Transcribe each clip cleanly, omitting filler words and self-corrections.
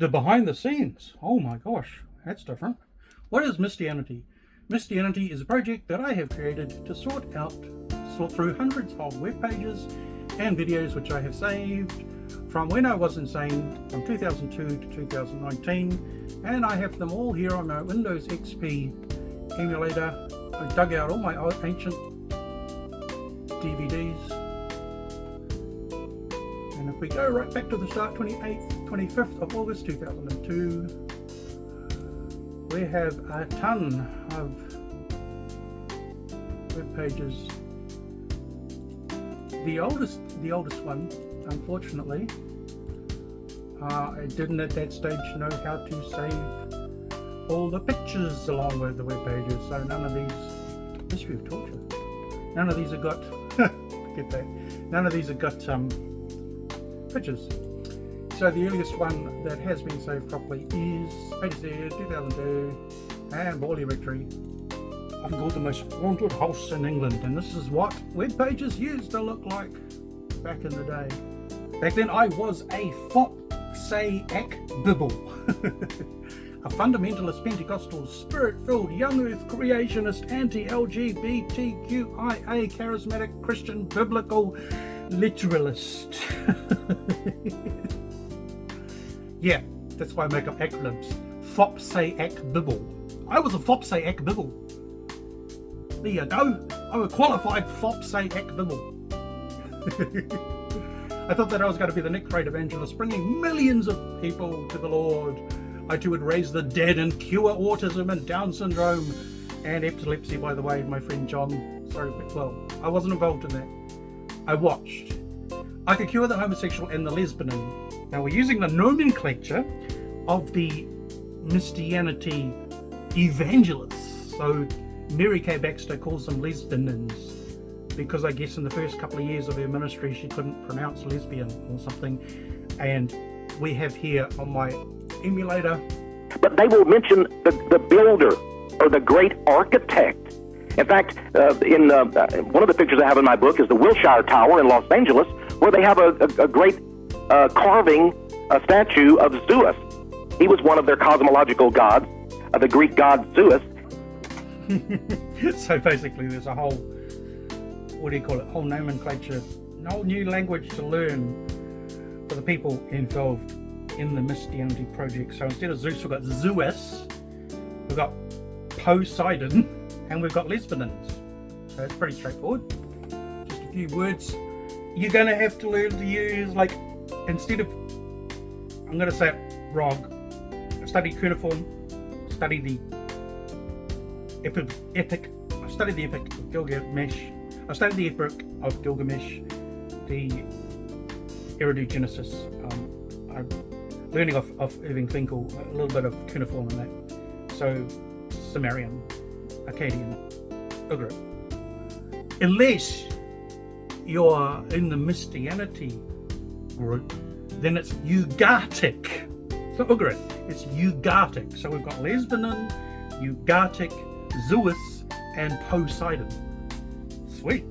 the behind the scenes. Oh my gosh, that's different. What is Mystyanyty? Mystyanyty is a project that I have created to sort through hundreds of web pages and videos which I have saved from when I was insane, from 2002 to 2019, and I have them all here on my Windows XP emulator. I dug out all my ancient DVDs, and if we go right back to the start, 25th of August 2002, we have a ton of web pages. The oldest one, unfortunately, I didn't at that stage know how to save all the pictures along with the web pages, so none of these, history of torture, none of these have got, get that, none of these have got pictures. So the earliest one that has been saved properly is 2002, and Borley Rectory. I've called the most haunted house in England, and this is what web pages used to look like back in the day. Back then I was a Fop-Say-Ac-Bibble, a fundamentalist Pentecostal spirit-filled young earth creationist anti-LGBTQIA charismatic Christian biblical literalist. Yeah, that's why I make up acronyms. Fop-Say-Ac-Bibble. I was a Fop-Say-Ac-Bibble. There you go. I'm a qualified Fop-Say-Ac-Bibble. I thought that I was going to be the next great evangelist, bringing millions of people to the Lord. I too would raise the dead and cure autism and Down syndrome and epilepsy, by the way, my friend John. Sorry, well, I wasn't involved in that. I watched. I could cure the homosexual and the lesbian. Now we're using the nomenclature of the Mystyanyty evangelists. So Mary Kay Baxter calls them lesbians because I guess in the first couple of years of her ministry she couldn't pronounce lesbian or something. And we have here on my emulator. But they will mention the builder or the great architect. In fact, in one of the pictures I have in my book is the Wilshire Tower in Los Angeles, where they have a great carving, a statue of Zeus. He was one of their cosmological gods, the Greek god Zeus. So basically there's a whole, what do you call it, whole nomenclature, a whole new language to learn for the people involved in the Mystyanyty project. So instead of Zeus, we've got Zeus, we've got Poseidon, and we've got lesbians. So it's pretty straightforward. Just a few words you're going to have to learn to use, like, instead of, I'm going to say it wrong, I've studied cuneiform, studied the epic, I've studied the epic of Gilgamesh, I've studied the epic of Gilgamesh, the Eridu Genesis, I'm learning off Irving Finkel, a little bit of cuneiform in that, so Sumerian, Akkadian, Ugaritic. Unless you're in the Mystyanyty group, then it's Ugaritic. It's not Ugaritic, it's Ugaritic. So we've got Lesbian, Ugaritic, Zeus, and Poseidon. Sweet.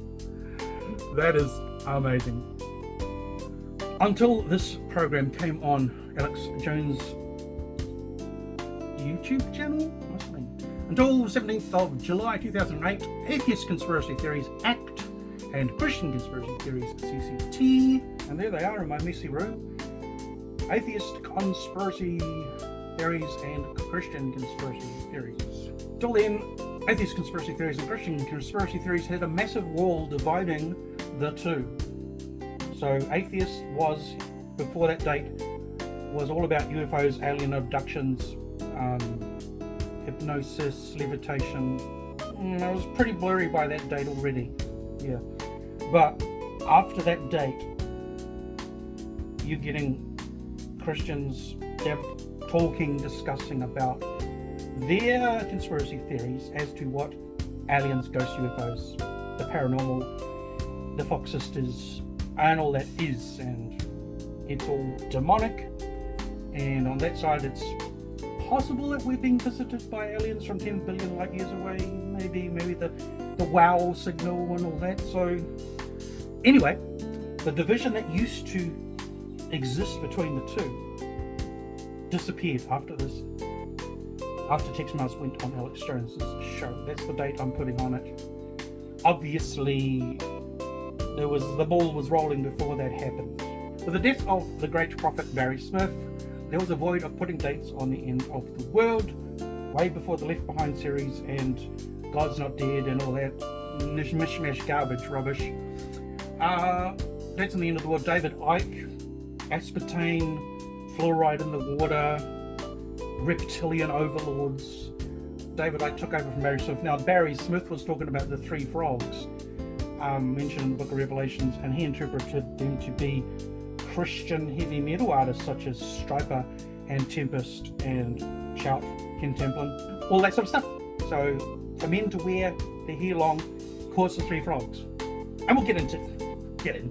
That is amazing. Until this program came on Alex Jones' YouTube channel, until 17th of July 2008, Atheist Conspiracy Theories Act and Christian Conspiracy Theories CCT, and there they are in my messy room. Atheist Conspiracy Theories and Christian Conspiracy Theories. Till then, Atheist Conspiracy Theories and Christian Conspiracy Theories had a massive wall dividing the two. So Atheist was, before that date, was all about UFOs, alien abductions, hypnosis, levitation. It was pretty blurry by that date already. Yeah. But after that date, you're getting Christians talking, discussing about their conspiracy theories as to what aliens, ghosts, UFOs, the paranormal, the Fox sisters, and all that is. And it's all demonic. And on that side, it's possible that we're being visited by aliens from 10 billion light years away. Maybe the wow signal and all that. So anyway, the division that used to exist between the two disappeared after Tex Mars went on Alex Jones's show. That's the date I'm putting on it. Obviously, the ball was rolling before that happened. With the death of the great prophet Barry Smith, there was a void of putting dates on the end of the world, way before the Left Behind series and God's Not Dead and all that mishmash garbage rubbish. That's in the end of the world. David Icke, aspartame, fluoride in the water, reptilian overlords. David Icke took over from Barry Smith. Now, Barry Smith was talking about the three frogs mentioned in the book of Revelations, and he interpreted them to be Christian heavy metal artists such as Striper and Tempest and Shout, Ken Templin, all that sort of stuff. So for men to wear their hair long caused the three frogs. And we'll get into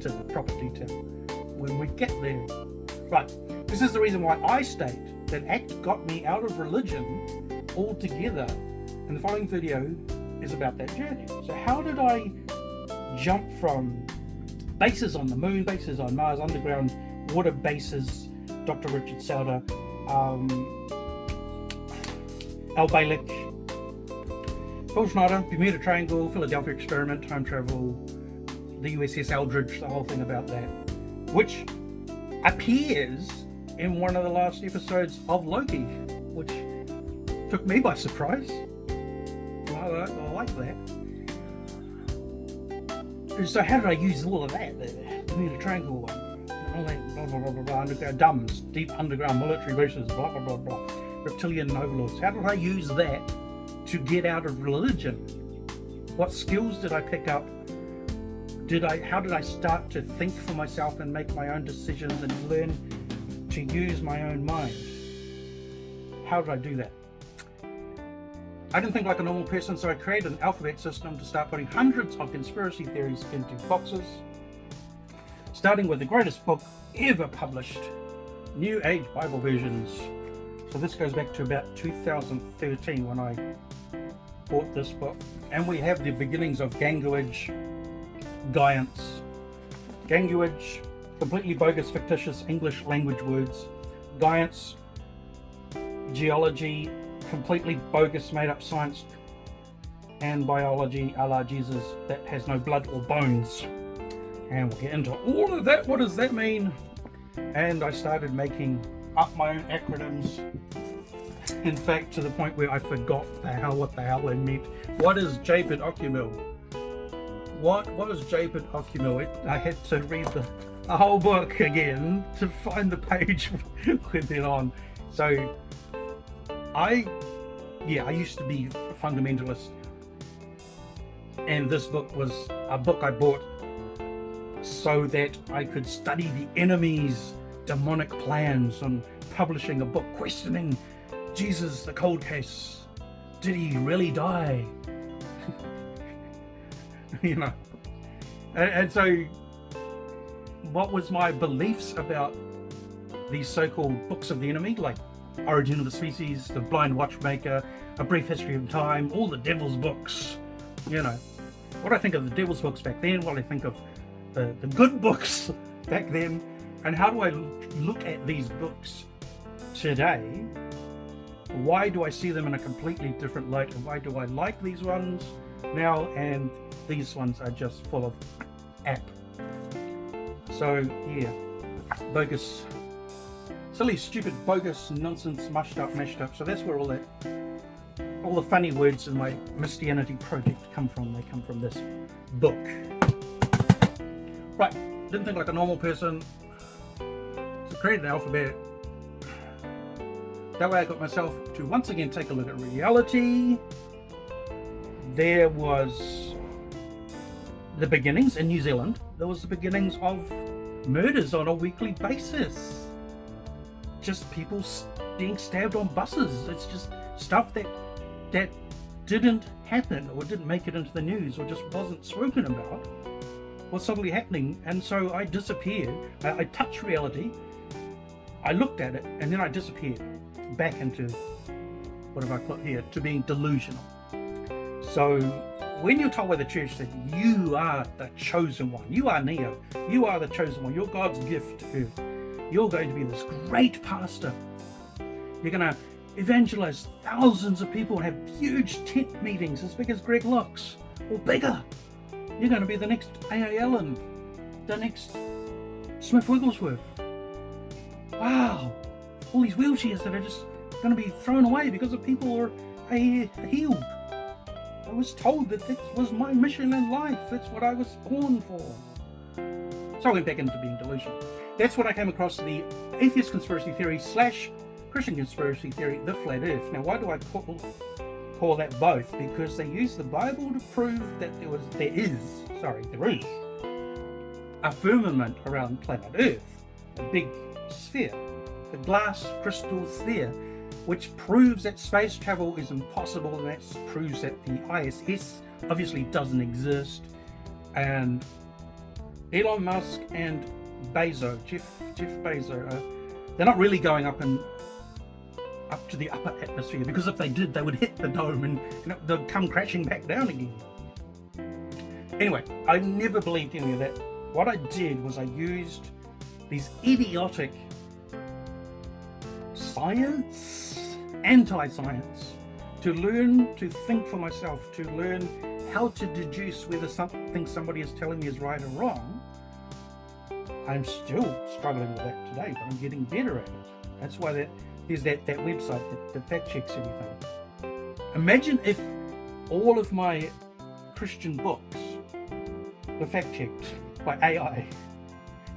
the proper detail when we get there. Right, this is the reason why I state that ACT got me out of religion altogether, and the following video is about that journey. So how did I jump from bases on the moon, bases on Mars, underground water bases, Dr. Richard Sauter, Al Bailik, Phil Schneider, Bermuda Triangle, Philadelphia Experiment, time travel, the USS Eldridge, the whole thing about that, which appears in one of the last episodes of Loki, which took me by surprise. I like that. So how did I use all of that? The Bermuda Triangle, all that blah, blah, blah, blah, blah, underground dumbs, deep underground military bases, blah, blah, blah, blah, reptilian overlords. How did I use that to get out of religion? What skills did I pick up? How did I start to think for myself and make my own decisions and learn to use my own mind? How did I do that? I didn't think like a normal person, so I created an alphabet system to start putting hundreds of conspiracy theories into boxes, starting with the greatest book ever published, New Age Bible versions. So this goes back to about 2013 when I bought this book. And we have the beginnings of ganguage, Giants. Ganguage, completely bogus, fictitious English language words. Giants, geology, completely bogus, made-up science. And biology, a la Jesus, that has no blood or bones. And we'll get into all of that. What does that mean? And I started making up my own acronyms. In fact, to the point where I forgot what the hell it meant. What is JPEG Ocumil? What is JPEG Ocumil? I had to read the whole book again to find the page with it on. So I used to be a fundamentalist, and this book was a book I bought so that I could study the enemy's demonic plans on publishing a book questioning Jesus, the cold case. Did he really die? You know. And so what was my beliefs about these so-called books of the enemy, like Origin of the Species, The Blind Watchmaker, A Brief History of Time, all the devil's books, you know. What I think of the devil's books back then, what I think of the good books back then, and how do I look at these books today? Why do I see them in a completely different light, and why do I like these ones now and these ones are just full of app? So yeah, bogus, silly, stupid, bogus, nonsense, mashed up. So that's where all the funny words in my Mystyanyty project come from. They come from this book. Right, didn't think like a normal person, so created an alphabet. That way I got myself to once again take a look at reality. There was the beginnings in New Zealand. There was the beginnings of murders on a weekly basis. Just people being stabbed on buses. It's just stuff that didn't happen or didn't make it into the news or just wasn't spoken about was suddenly happening. And so I disappeared. I touched reality. I looked at it and then I disappeared back into, what have I put here, to being delusional. So when you're told by the church that you are the chosen one, you are Neo, you are the chosen one, you're God's gift to earth, you're going to be this great pastor, You're going to evangelize thousands of people and have huge tent meetings as big as Greg Locke's or bigger. You're going to be the next A.A. Allen, the next Smith Wigglesworth. Wow, all these wheelchairs that are just going to be thrown away because of people who are healed. I was told that was my mission in life. That's what I was born for. So I went back into being delusional. That's when I came across the atheist conspiracy theory / Christian conspiracy theory, the flat earth. Now, why do I call that both? Because they use the Bible to prove that there is a firmament around planet Earth, a big sphere, a glass crystal sphere, which proves that space travel is impossible, and that proves that the ISS obviously doesn't exist. And Elon Musk and Jeff Bezos, they're not really going up to the upper atmosphere, because if they did, they would hit the dome and they'd come crashing back down again. Anyway, I never believed any of that. What I did was I used these idiotic anti-science, to learn to think for myself, to learn how to deduce whether something somebody is telling me is right or wrong. I'm still struggling with that today, but I'm getting better at it. That's why there's that website that fact checks everything. Imagine if all of my Christian books were fact checked by AI.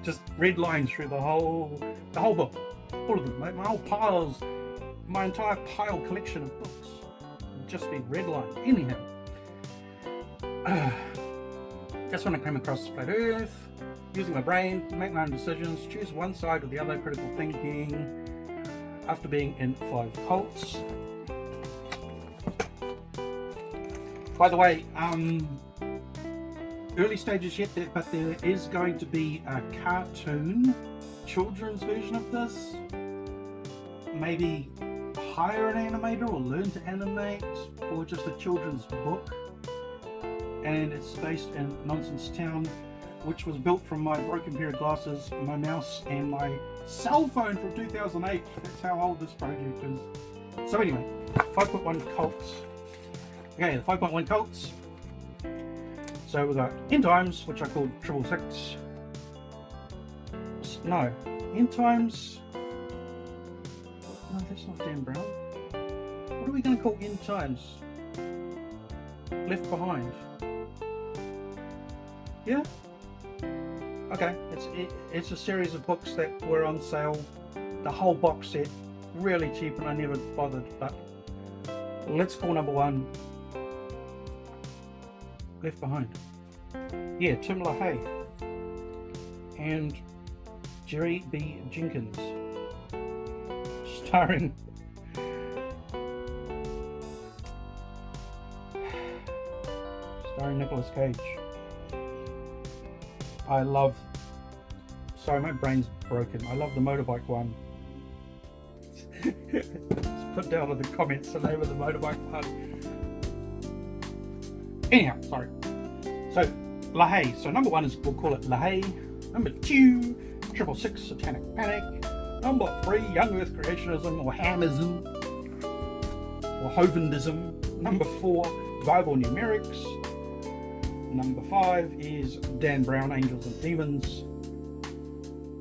Just red lines through the whole book. All of them. My entire pile collection of books would just be red lines. Anyhow. That's when I came across flat earth, using my brain to make my own decisions, choose one side or the other, critical thinking. After being in 5 cults. By the way, early stages yet, but there is going to be a cartoon children's version of this. Maybe hire an animator or learn to animate, or just a children's book. And it's based in Nonsense Town, which was built from my broken pair of glasses, my mouse, and my cell phone from 2008. That's how old this project is. So anyway, 5.1 cults. Okay, the 5.1 cults. So we've got End Times, which I called 666. No, End Times. No, that's not Dan Brown. What are we going to call End Times? Left Behind. Yeah? Okay, it's a series of books that were on sale. The whole box set, really cheap, and I never bothered. But let's call number 1 Left Behind. Yeah, Tim LaHaye and Jerry B. Jenkins, starring Nicolas Cage. Sorry, my brain's broken. I love the motorbike one. Let's put down in the comments the name of the motorbike one. Anyhow, sorry. So, LaHaye. So number 1 is, we'll call it LaHaye. Number 2, 666, Satanic Panic. Number 3, Young Earth Creationism or Hamism or Hovindism. Number 4, Bible Numerics. Number 5 is Dan Brown, Angels and Demons.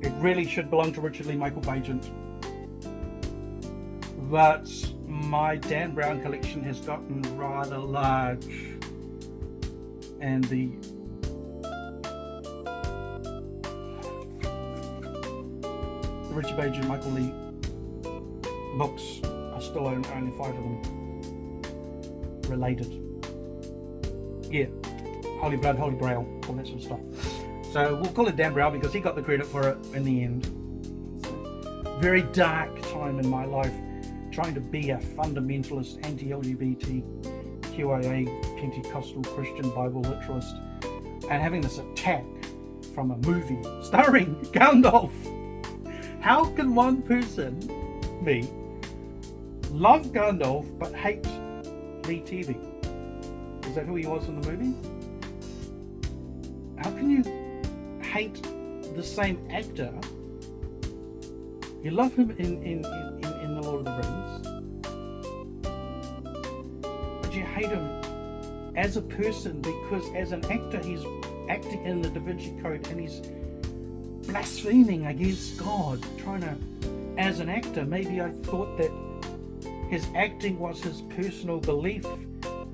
It really should belong to Richard Lee Michael Bagent. But my Dan Brown collection has gotten rather large. And the Richard Bagent, Michael Lee books, I still own only 5 of them related. Yeah, Holy Blood, Holy Grail, all that sort of stuff. So we'll call it Dan Brown because he got the credit for it in the end. Very dark time in my life, trying to be a fundamentalist, anti-LGBT, QIA, Pentecostal Christian Bible literalist, and having this attack from a movie starring Gandalf. How can one person, me, love Gandalf but hate Lee TV? Is that who he was in the movie? How can you hate the same actor? You love him in The Lord of the Rings. did you hate him as a person? Because as an actor, he's acting in the Da Vinci Code and he's blaspheming against God, trying to, as an actor, maybe I thought that his acting was his personal belief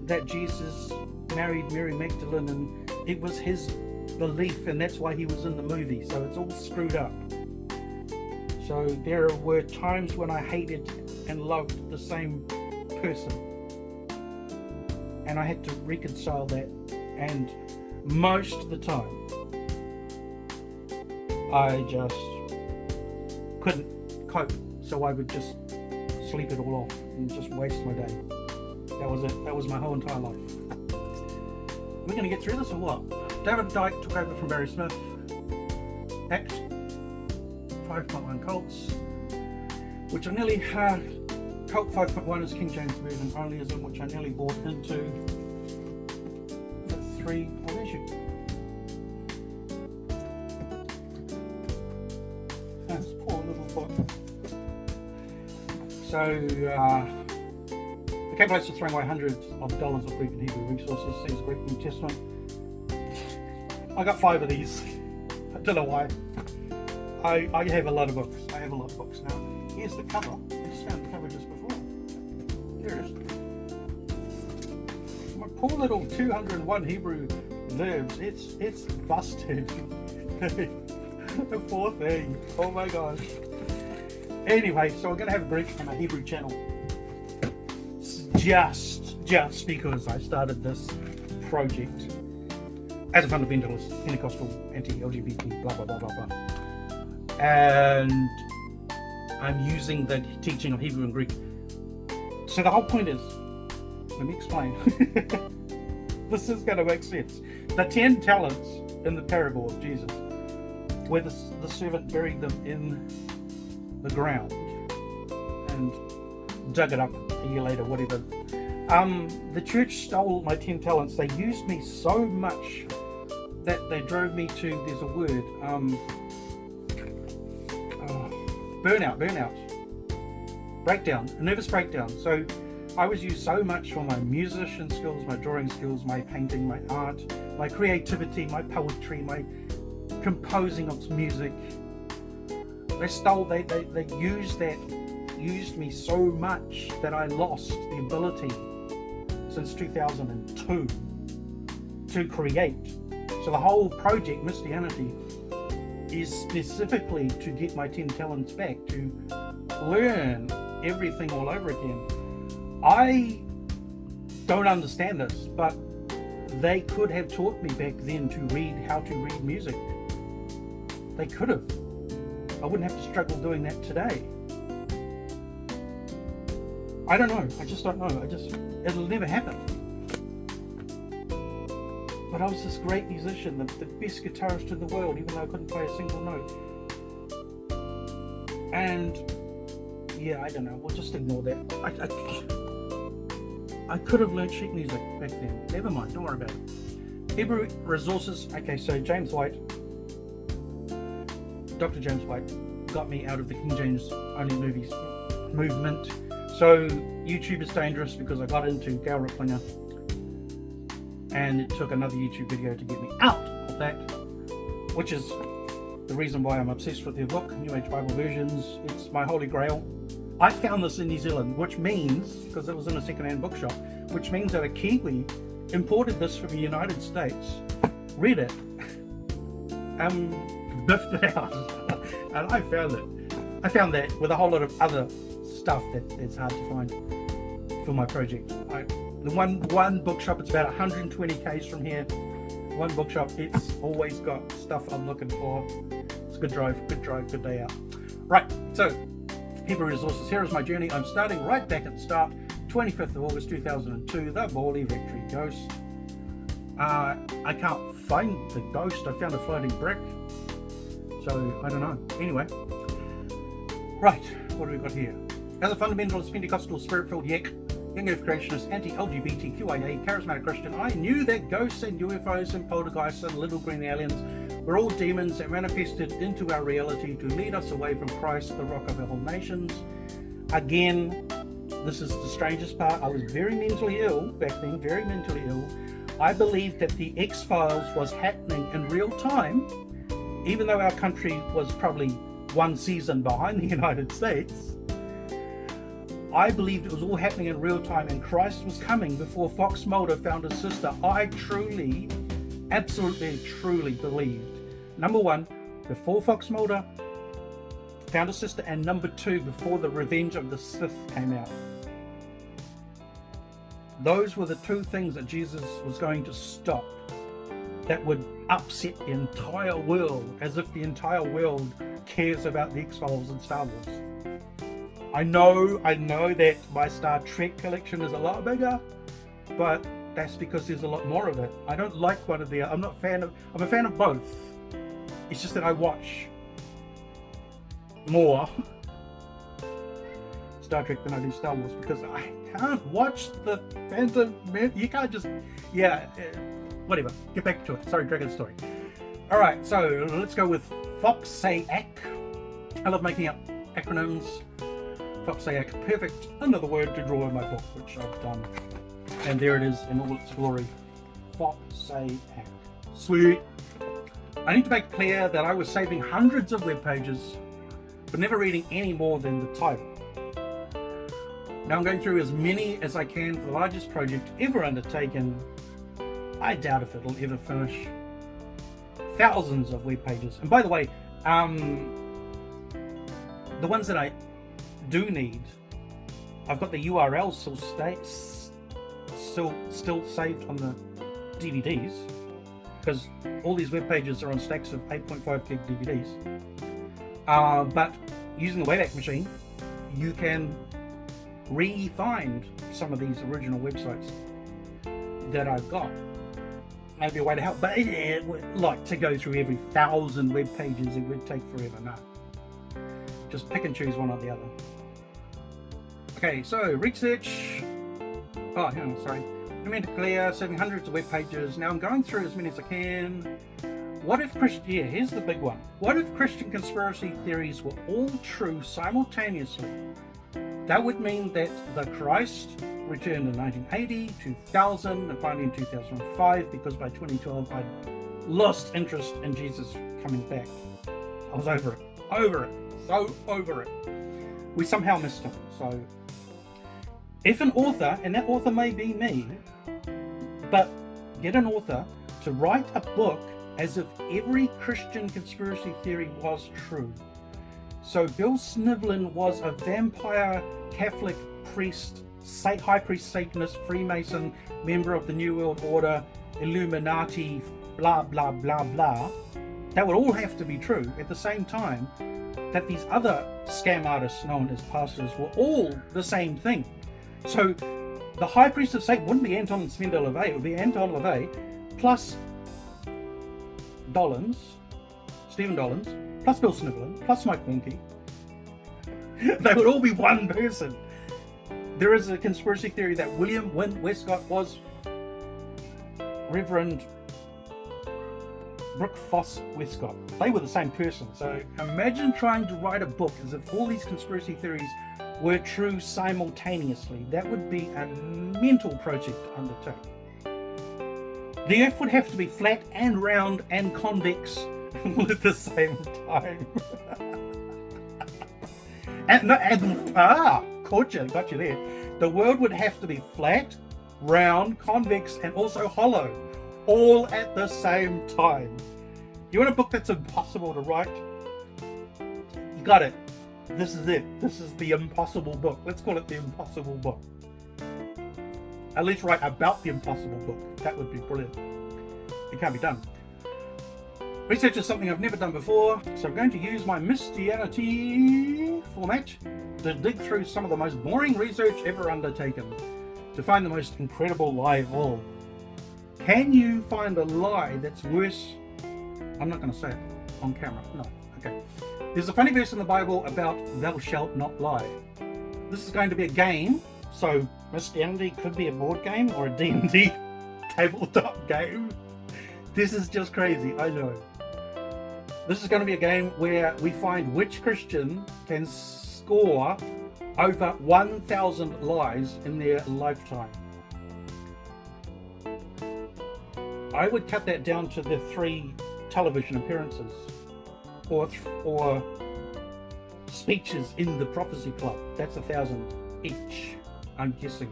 that Jesus married Mary Magdalene, and it was his belief, and that's why he was in the movie. So it's all screwed up. So there were times when I hated and loved the same person, and I had to reconcile that, and most of the time I just couldn't cope, so I would just sleep it all off and just waste my day. That was it. That was my whole entire life. We're going to get through this or what? David Dyke took over from Barry Smith. Act 5.1 Colts, which I nearly Colt 5.1 is King James Version onlyism, which I nearly bought into the 3. Oh, there's you. This poor little book. So, the came close to throwing away hundreds of dollars of Greek and Hebrew resources, says Greek New Testament. I got 5 of these. I don't know why. I have a lot of books. I have a lot of books now. Here's the cover. I just found the cover just before. There it is. My poor little 201 Hebrew verbs. It's busted. The poor thing. Oh my gosh. Anyway, so we're going to have a break from our Hebrew channel. Just because I started this project as a fundamentalist, Pentecostal, anti-LGBT, blah, blah, blah, blah, blah. And I'm using the teaching of Hebrew and Greek. So the whole point is, let me explain. This is going to make sense. The 10 talents in the parable of Jesus, where the servant buried them in the ground and dug it up a year later, whatever. The church stole my 10 talents. They used me so much that they drove me to, there's a word, burnout, breakdown, a nervous breakdown. So I was used so much for my musician skills, my drawing skills, my painting, my art, my creativity, my poetry, my composing of music. They used me so much that I lost the ability since 2002 to create. So the whole project, Mystyanyty, is specifically to get my 10 talents back, to learn everything all over again. I don't understand this, but they could have taught me back then to read how to read music. They could have. I wouldn't have to struggle doing that today. I don't know. I just don't know. It'll never happen. But I was this great musician, the best guitarist in the world, even though I couldn't play a single note. And yeah, I don't know. We'll just ignore that. I could have learned sheet music back then. Never mind. Don't worry about it. Hebrew resources. Okay, so James White, Dr. James White, got me out of the King James only movies movement. So YouTube is dangerous because I got into Gail Riplinger, and it took another YouTube video to get me out of that, which is the reason why I'm obsessed with their book, New Age Bible Versions. It's my holy grail. I found this in New Zealand, which means, because it was in a second-hand bookshop, which means that a Kiwi imported this from the United States, read it, biffed it out, and I found it. I found that with a whole lot of other stuff that's hard to find for my project. The one bookshop, it's about 120 k's from here. One bookshop, it's always got stuff I'm looking for. It's a good drive, good day out. Right, so Hebrew resources. Here is my journey. I'm starting right back at the start, 25th of August 2002, the Morley Rectory Ghost. I can't find the ghost. I found a floating brick, so I don't know. Anyway, right, what do we got here? As a fundamentalist, Pentecostal, spirit-filled yak, young earth creationist, anti-LGBTQIA, charismatic Christian, I knew that ghosts and UFOs and poltergeists and little green aliens were all demons that manifested into our reality to lead us away from Christ, the rock of our whole nations. Again, this is the strangest part, I was very mentally ill back then, very mentally ill. I believed that the X-Files was happening in real time, even though our country was probably one season behind the United States. I believed it was all happening in real time and Christ was coming before Fox Mulder found his sister. I truly, absolutely, truly believed. Number one, before Fox Mulder found his sister, and number two, before the Revenge of the Sith came out. Those were the two things that Jesus was going to stop that would upset the entire world, as if the entire world cares about the X-Files and Star Wars. I know that my Star Trek collection is a lot bigger, but that's because there's a lot more of it. I don't like one of the, I'm a fan of both. It's just that I watch more Star Trek than I do Star Wars, because I can't watch the Phantom Man. You can't just, whatever. Get back to it. Sorry, Dragon Story. Alright, so let's go with FOPSAYAC. I love making up acronyms. FOPSAYAC, perfect. Another word to draw in my book, which I've done. And there it is in all its glory. FOPSAYAC. Sweet. I need to make clear that I was saving hundreds of web pages, but never reading any more than the title. Now I'm going through as many as I can for the largest project ever undertaken. I doubt if it'll ever finish. Thousands of web pages. And by the way, the ones that I do need, I've got the URLs still saved on the DVDs, because all these web pages are on stacks of 8.5 gig DVDs. But using the Wayback Machine, you can re-find some of these original websites that I've got. Maybe a way to help, but it would like to go through every 1,000 web pages. It would take forever. No, just pick and choose one or the other. Okay, so research. Oh, hang on, sorry. I meant to clear, saving hundreds of web pages. Now I'm going through as many as I can. What if here's the big one. What if Christian conspiracy theories were all true simultaneously? That would mean that the Christ returned in 1980, 2000, and finally in 2005, because by 2012 I'd lost interest in Jesus coming back. I was over it, so over it. We somehow missed him. So if an author, and that author may be me, but get an author to write a book as if every Christian conspiracy theory was true. So Bill Snivlin was a vampire Catholic priest, high priest, Satanist, Freemason, member of the New World Order, Illuminati, blah, blah, blah, blah. That would all have to be true at the same time that these other scam artists known as pastors were all the same thing. So the high priest of Satan wouldn't be Anton Svend LaVey, it would be Anton LaVey plus Stephen Dollins, plus Bill Snivlin, plus Mike Wonky. They would all be one person. There is a conspiracy theory that William Westcott was Reverend Brooke Foss Westcott. They were the same person. So imagine trying to write a book as if all these conspiracy theories were true simultaneously. That would be a mental project to undertake. The Earth would have to be flat and round and convex all at the same time. Got you there. The world would have to be flat, round, convex, and also hollow, all at the same time. You want a book that's impossible to write? You got it. This is it. This is the impossible book. Let's call it the impossible book. At least write about the impossible book. That would be brilliant. It can't be done. Research is something I've never done before, so I'm going to use my Mystyanyty format to dig through some of the most boring research ever undertaken to find the most incredible lie of all. Can you find a lie that's worse? I'm not going to say it on camera. No. Okay. There's a funny verse in the Bible about thou shalt not lie. This is going to be a game, so Mystyanyty could be a board game or a D&D tabletop game. This is just crazy, I know. This is going to be a game where we find which Christian can score over 1,000 lies in their lifetime. I would cut that down to the 3 television appearances or speeches in the Prophecy Club. That's 1,000 each, I'm guessing.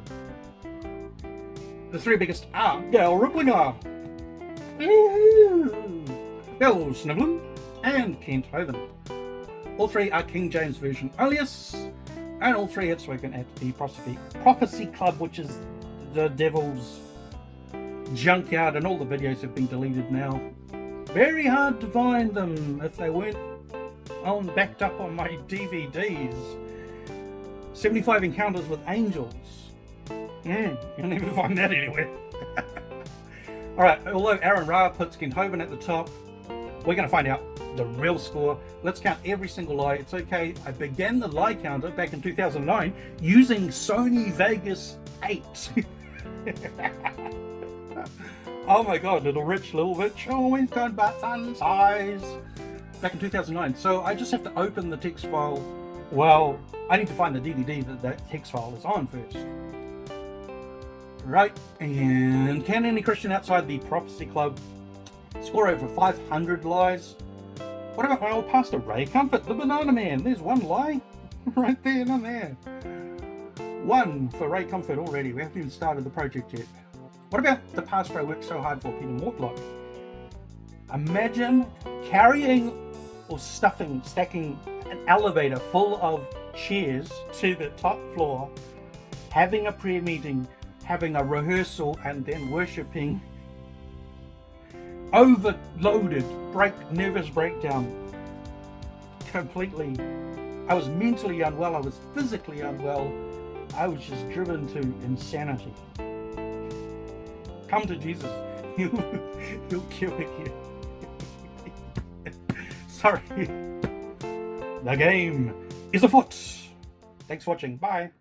The 3 biggest are Gail Ripplinger, Bill Snivelin, and Kent Hovind. All 3 are King James Version alias, and all 3 have spoken at the Prophecy Club, which is the devil's junkyard, and all the videos have been deleted now. Very hard to find them if they weren't backed up on my DVDs. 75 Encounters with Angels. You'll never find that anywhere. Alright, although Aaron Ra puts Kent Hovind at the top, we're going to find out the real score. Let's count every single lie. It's okay. I began the lie counter back in 2009 using Sony Vegas 8. Oh my god, little rich always got but fun size. Back in 2009. So I just have to open the text file. Well, I need to find the DVD that text file is on first. Right, and can any Christian outside the Prophecy Club score over 500 lies? What about my old pastor Ray Comfort, the Banana Man? There's 1 lie right there, not there. 1 for Ray Comfort already. We haven't even started the project yet. What about the pastor I worked so hard for, Peter Mortlock? Imagine carrying or stacking an elevator full of chairs to the top floor, having a prayer meeting, having a rehearsal, and then worshipping. Overloaded, nervous breakdown. Completely. I was mentally unwell, I was physically unwell. I was just driven to insanity. Come to Jesus. He'll cure you. Sorry. The game is afoot. Thanks for watching. Bye.